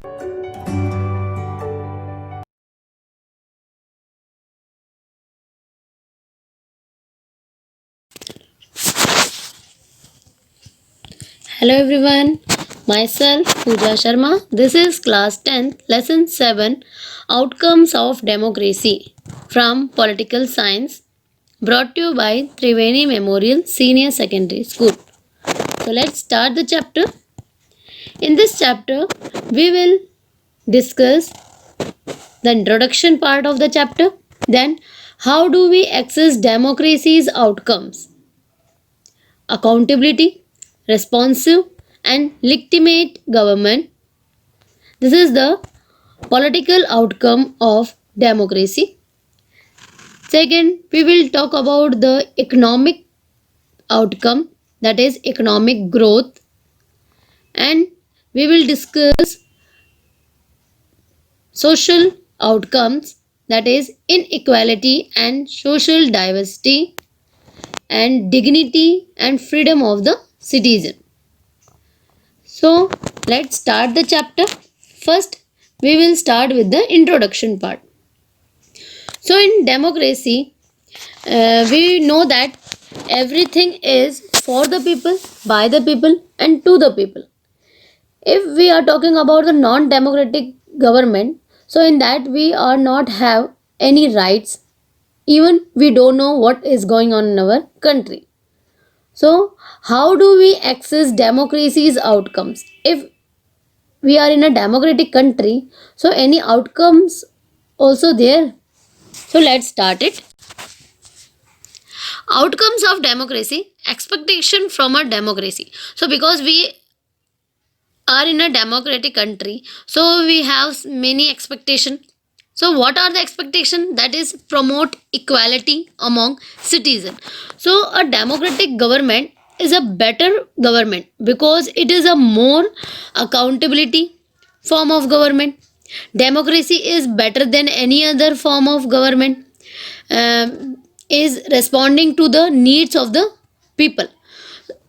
Hello everyone, myself Pooja Sharma. This is class 10th, lesson 7 Outcomes of Democracy from Political Science, brought to you by Triveni Memorial Senior Secondary School. So let's start the chapter. In this chapter, we will discuss the introduction part of the chapter, then how do we access democracy's outcomes, accountability, responsive and legitimate government. This is the political outcome of democracy. Second, we will talk about the economic outcome, that is economic growth, and we will discuss social outcomes, that is inequality and social diversity and dignity and freedom of the citizen. So let's start the chapter. First, we will start with the introduction part. So in democracy, we know that everything is for the people, by the people, and to the people. If we are talking about the non-democratic government, so in that we are not have any rights. Even we don't know what is going on in our country. So how do we access democracy's outcomes? If we are in a democratic country, so any outcomes also there. So let's start it. Outcomes of democracy, expectation from a democracy. So because we are in a democratic country, so we have many expectation. So what are the expectation? That is promote equality among citizens. So a democratic government is a better government because it is a more accountability form of government. Democracy is better than any other form of government, is responding to the needs of the people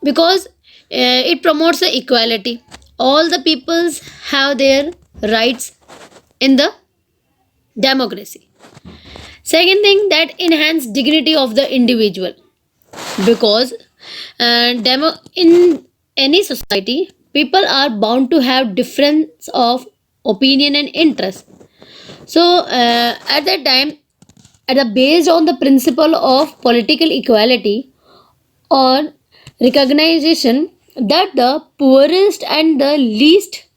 because it promotes the equality. All the peoples have their rights in the democracy. Second thing, that enhance dignity of the individual because in any society people are bound to have difference of opinion and interest. So at that time, based on the principle of political equality or recognition that the poorest and the least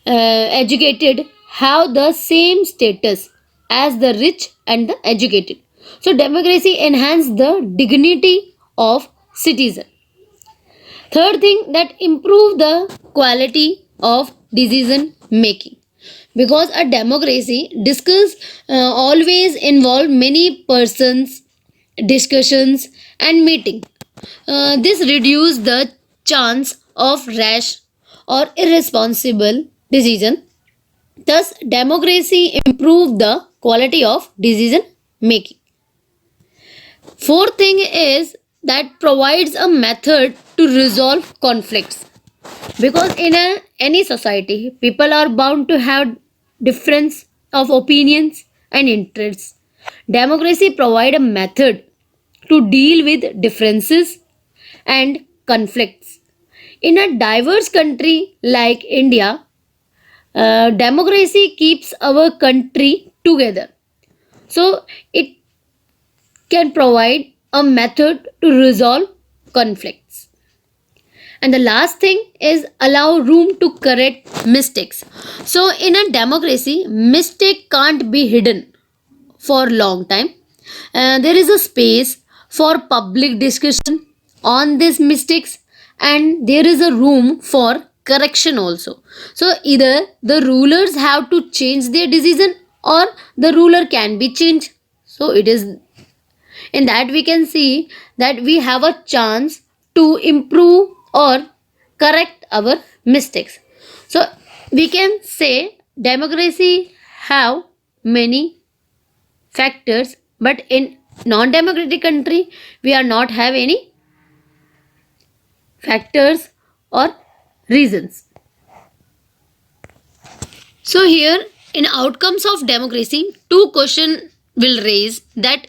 educated have the same status as the rich and the educated. So democracy enhance the dignity of citizen. Third thing, that improve the quality of decision making because a democracy discuss always involve many persons, discussions and meeting. This reduce the chance of rash or irresponsible decision. Thus democracy improve the quality of decision making. Fourth thing is that provides a method to resolve conflicts because in any society people are bound to have difference of opinions and interests. Democracy provide a method to deal with differences and conflicts. In a diverse country like India, democracy keeps our country together. So it can provide a method to resolve conflicts. And the last thing is allow room to correct mistakes. So in a democracy, mistake can't be hidden for long time. There is a space for public discussion on these mistakes and there is a room for correction also. So either the rulers have to change their decision or the ruler can be changed. So it is in that we can see that we have a chance to improve or correct our mistakes. So we can say democracy have many factors, but in non-democratic country we are not have any factors or reasons. So here in outcomes of democracy, two question will raise that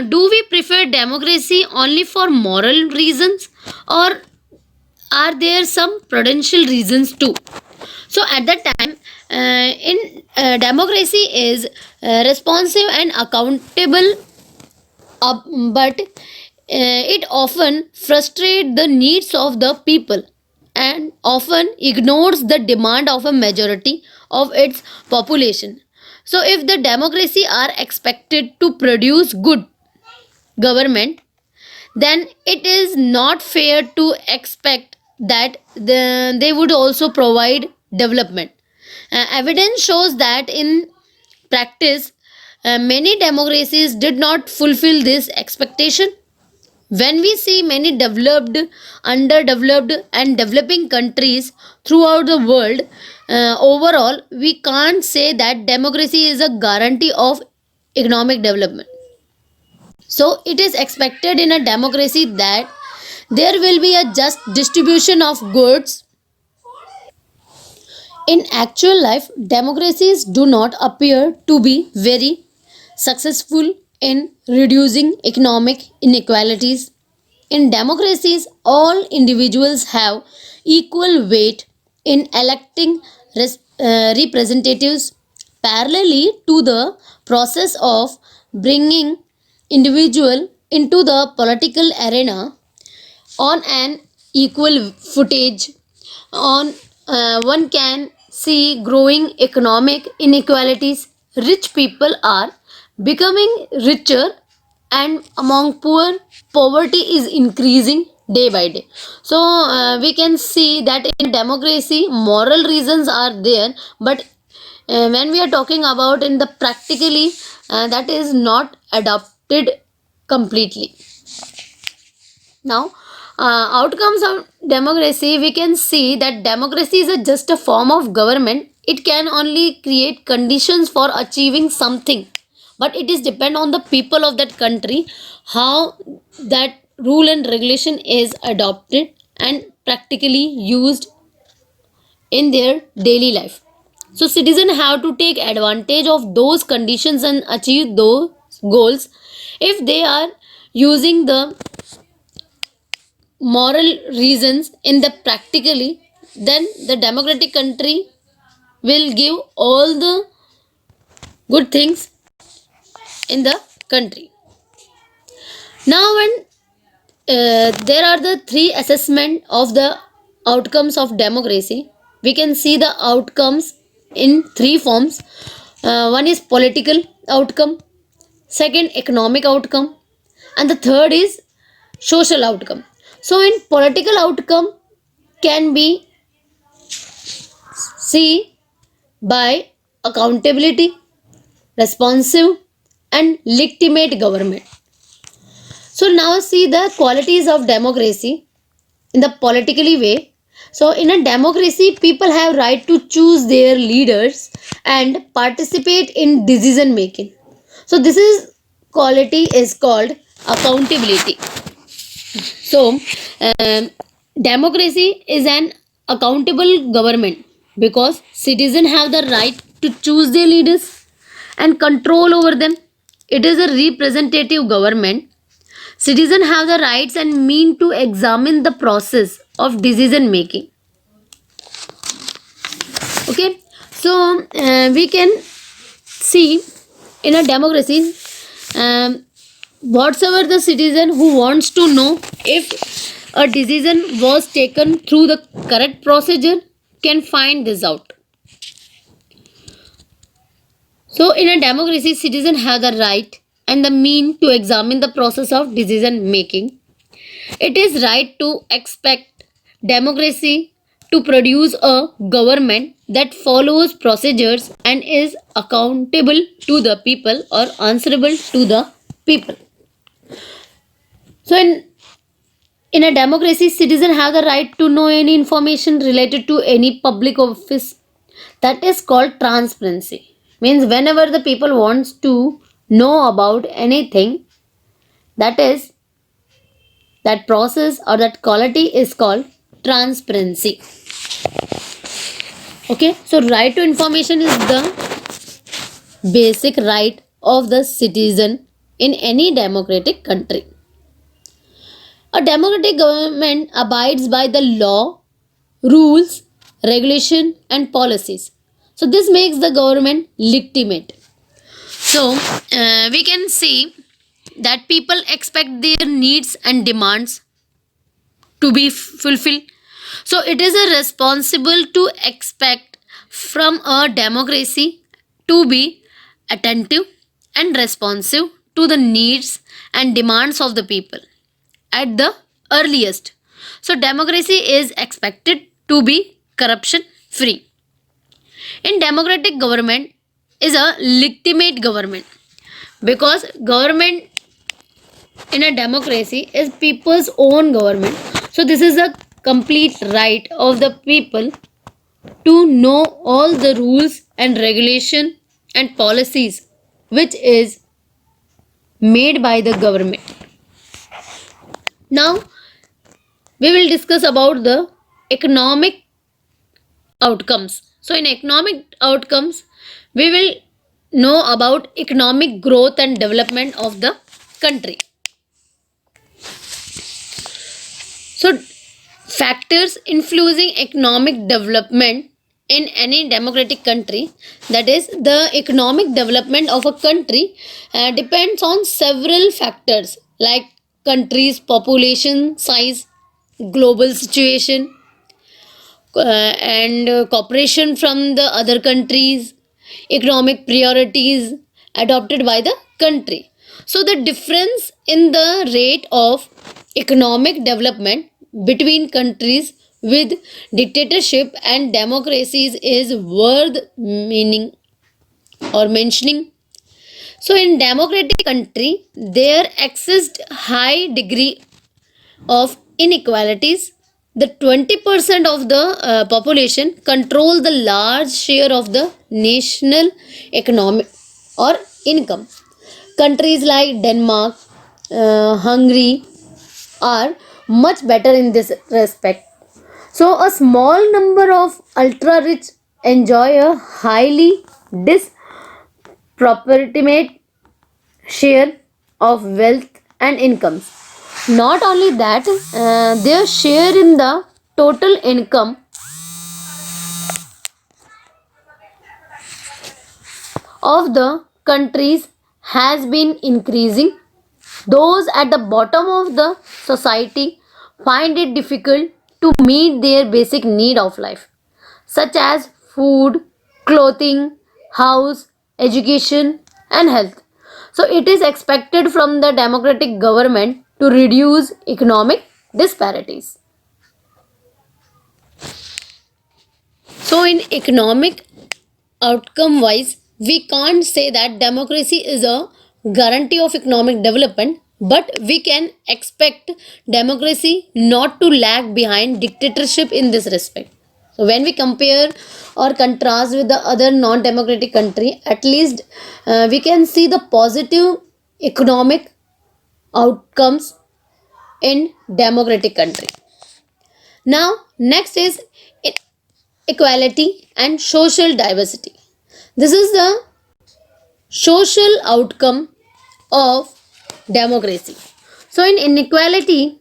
do we prefer democracy only for moral reasons, or are there some prudential reasons too? So at that time, in democracy is responsive and accountable, but it often frustrates the needs of the people and often ignores the demand of a majority of its population. So if the democracy are expected to produce good government, then it is not fair to expect that they would also provide development. Evidence shows that in practice, many democracies did not fulfill this expectation. When we see many developed, underdeveloped, and developing countries throughout the world, overall, we can't say that democracy is a guarantee of economic development. So, it is expected in a democracy that there will be a just distribution of goods. In actual life, democracies do not appear to be very successful in reducing economic inequalities. In democracies, all individuals have equal weight in electing representatives. Parallelly to the process of bringing individual into the political arena on an equal footage, on one can see growing economic inequalities. Rich people are becoming richer, and among poor, poverty is increasing day by day. So we can see that in democracy moral reasons are there, but when we are talking about in the practically, that is not adopted completely. Now, outcomes of democracy, we can see that democracy is just a form of government. It can only create conditions for achieving something, but it is depend on the people of that country how that rule and regulation is adopted and practically used in their daily life. So citizens have to take advantage of those conditions and achieve those goals. If they are using the moral reasons in the practically, then the democratic country will give all the good things in the country. Now when there are the three assessment of the outcomes of democracy, we can see the outcomes in three forms. One is political outcome, second economic outcome, and the third is social outcome. So in political outcome can be see by accountability, responsive, and legitimate government. So now see the qualities of democracy in the politically way. So in a democracy, people have right to choose their leaders and participate in decision making. So this is quality is called accountability. So, democracy is an accountable government because citizens have the right to choose their leaders and control over them. It is a representative government. Citizens have the rights and mean to examine the process of decision making. Okay, so we can see in a democracy, whatsoever the citizen who wants to know if a decision was taken through the correct procedure can find this out. So in a democracy, citizens have the right and the mean to examine the process of decision making. It is right to expect democracy to produce a government that follows procedures and is accountable to the people or answerable to the people. So in a democracy, citizens have the right to know any information related to any public office. That is called transparency. Means whenever the people wants to know about anything, that is that process or that quality is called transparency. Okay, so right to information is the basic right of the citizen in any democratic country. A democratic government abides by the law, rules, regulation, and policies. So this makes the government legitimate. So we can see that people expect their needs and demands to be fulfilled. So it is a responsible to expect from a democracy to be attentive and responsive to the needs and demands of the people at the earliest. So democracy is expected to be corruption free. In democratic government is a legitimate government, because government in a democracy is people's own government. So this is a complete right of the people to know all the rules and regulation and policies which is made by the government. Now we will discuss about the economic outcomes. So in economic outcomes we will know about economic growth and development of the country. So factors influencing economic development in any democratic country, that is the economic development of a country, depends on several factors like country's population size, global situation, and cooperation from the other countries, economic priorities adopted by the country. So the difference in the rate of economic development between countries with dictatorship and democracies is worth meaning or mentioning. So in democratic country there exists high degree of inequalities. The 20% of the population control the large share of the national economic or income. Countries like Denmark, Hungary are much better in this respect. So a small number of ultra rich enjoy a highly disproportionate share of wealth and incomes. Not only that, their share in the total income of the countries has been increasing. Those at the bottom of the society find it difficult to meet their basic need of life, such as food, clothing, house, education, and health. So it is expected from the democratic government to reduce economic disparities. So in economic outcome wise, we can't say that democracy is a guarantee of economic development, but we can expect democracy not to lag behind dictatorship in this respect. So when we compare or contrast with the other non-democratic country, at least we can see the positive economic outcomes in democratic country. Now next is equality and social diversity. This is the social outcome of democracy. So in inequality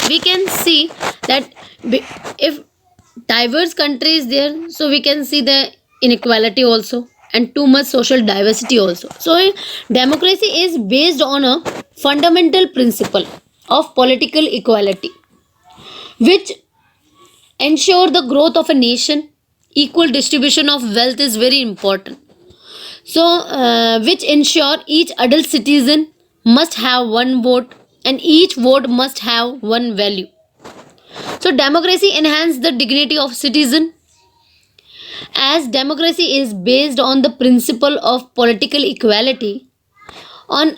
we can see that if diverse country is there, so we can see the inequality also and too much social diversity also. So democracy is based on a fundamental principle of political equality, which ensure the growth of a nation. Equal distribution of wealth is very important, so which ensure each adult citizen must have one vote and each vote must have one value. So democracy enhance the dignity of citizen, as democracy is based on the principle of political equality, on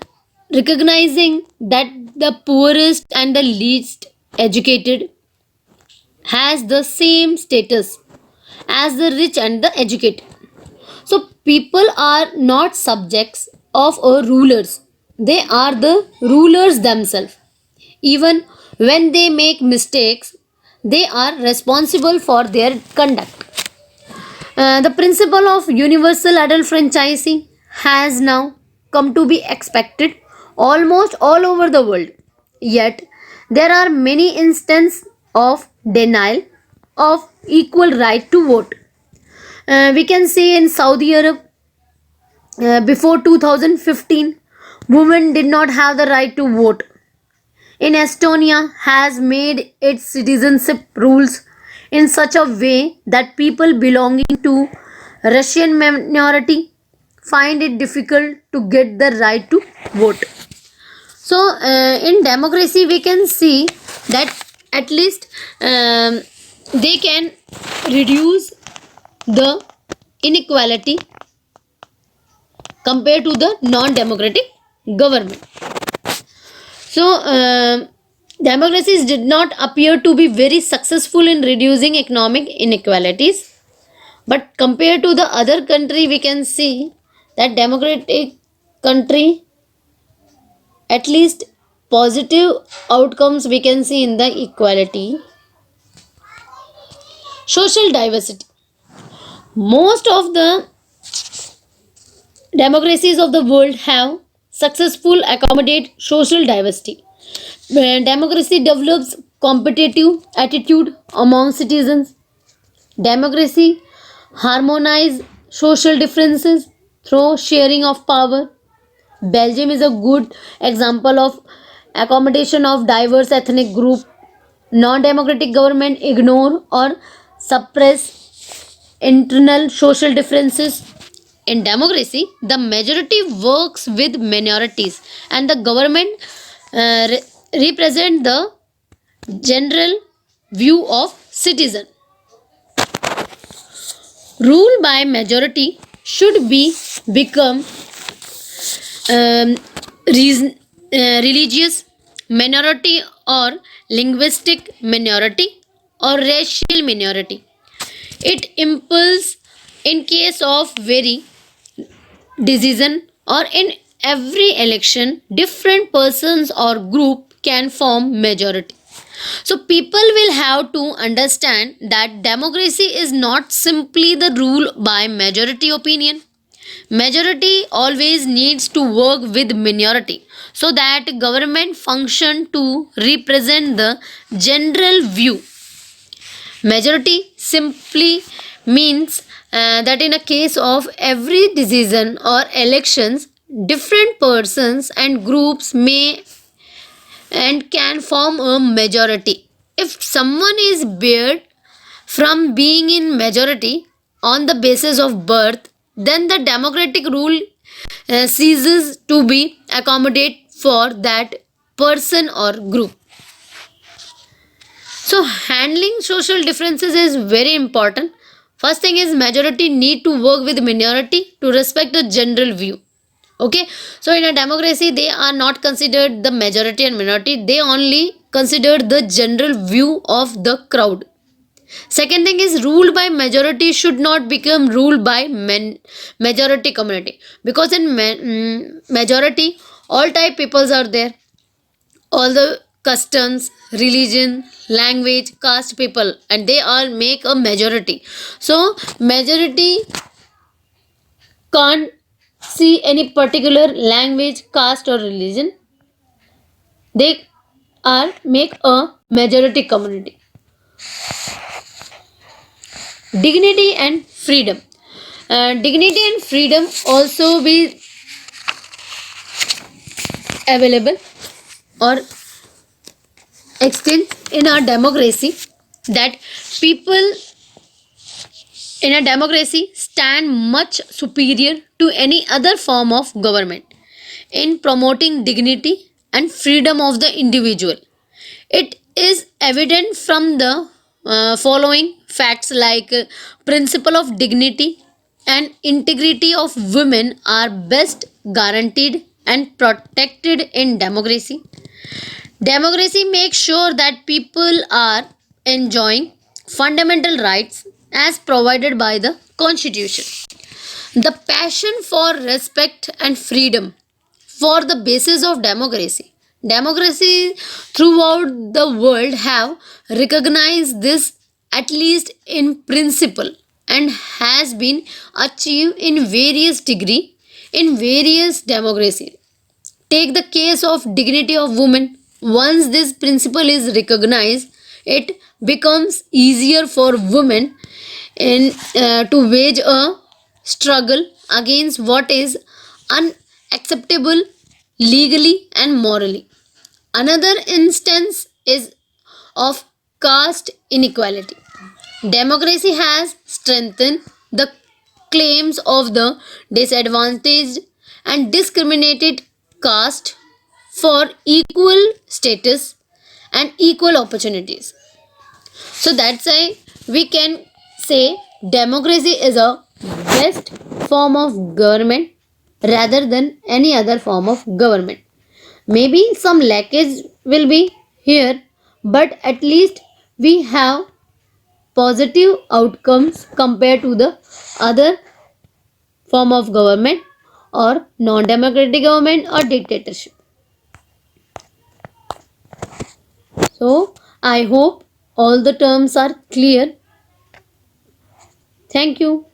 recognizing that the poorest and the least educated has the same status as the rich and the educated. So people are not subjects of rulers, they are the rulers themselves. Even when they make mistakes, they are responsible for their conduct. The principle of universal adult franchising has now come to be expected almost all over the world. Yet, there are many instances of denial of equal right to vote. We can see in Saudi Arab, before 2015, women did not have the right to vote. In Estonia has made its citizenship rules in such a way that people belonging to Russian minority find it difficult to get the right to vote. So, in democracy, we can see that at least they can reduce the inequality compared to the non-democratic government. So, democracies did not appear to be very successful in reducing economic inequalities. But compared to the other country, we can see that democratic country, at least positive outcomes we can see in the equality. Social diversity. Most of the democracies of the world have successful accommodate social diversity. When democracy develops competitive attitude among citizens, democracy harmonize social differences through sharing of power. Belgium is a good example of accommodation of diverse ethnic group. Non-democratic government ignore or suppress internal social differences. In democracy, the majority works with minorities, and the government represent the general view of citizen. Rule by majority should be become um, reason, religious minority or linguistic minority or racial minority. It impulse in case of very decision or in every election different persons or group can form majority. So people will have to understand that democracy is not simply the rule by majority opinion. Majority always needs to work with minority so that government function to represent the general view. Majority simply means that in a case of every decision or elections, different persons and groups may and can form a majority. If someone is barred from being in majority on the basis of birth, then the democratic rule ceases to be accommodate for that person or group. So handling social differences is very important. First thing is majority need to work with minority to respect the general view. Okay, so in a democracy they are not considered the majority and minority, they only considered the general view of the crowd. Second thing is ruled by majority should not become ruled by majority community, because in majority all type peoples are there, all the customs, religion, language, caste people, and they all make a majority. So majority can't see any particular language, caste or religion, they are make a majority community. Dignity and freedom. Dignity and freedom also be available or extend in our democracy, that people in a democracy stand much superior to any other form of government in promoting dignity and freedom of the individual. It is evident from the following facts, like principle of dignity and integrity of women are best guaranteed and protected in democracy. Democracy makes sure that people are enjoying fundamental rights as provided by the constitution. The passion for respect and freedom for the basis of democracy. Democracy throughout the world have recognized this, at least in principle, and has been achieved in various degree in various democracies. Take the case of dignity of women. Once this principle is recognized, it becomes easier for women to wage a struggle against what is unacceptable legally and morally. Another instance is of caste inequality. Democracy has strengthened the claims of the disadvantaged and discriminated caste for equal status and equal opportunities. So that's why we can say democracy is a best form of government rather than any other form of government. Maybe some lackage will be here, but at least we have positive outcomes compared to the other form of government or non-democratic government or dictatorship. So I hope all the terms are clear. Thank you.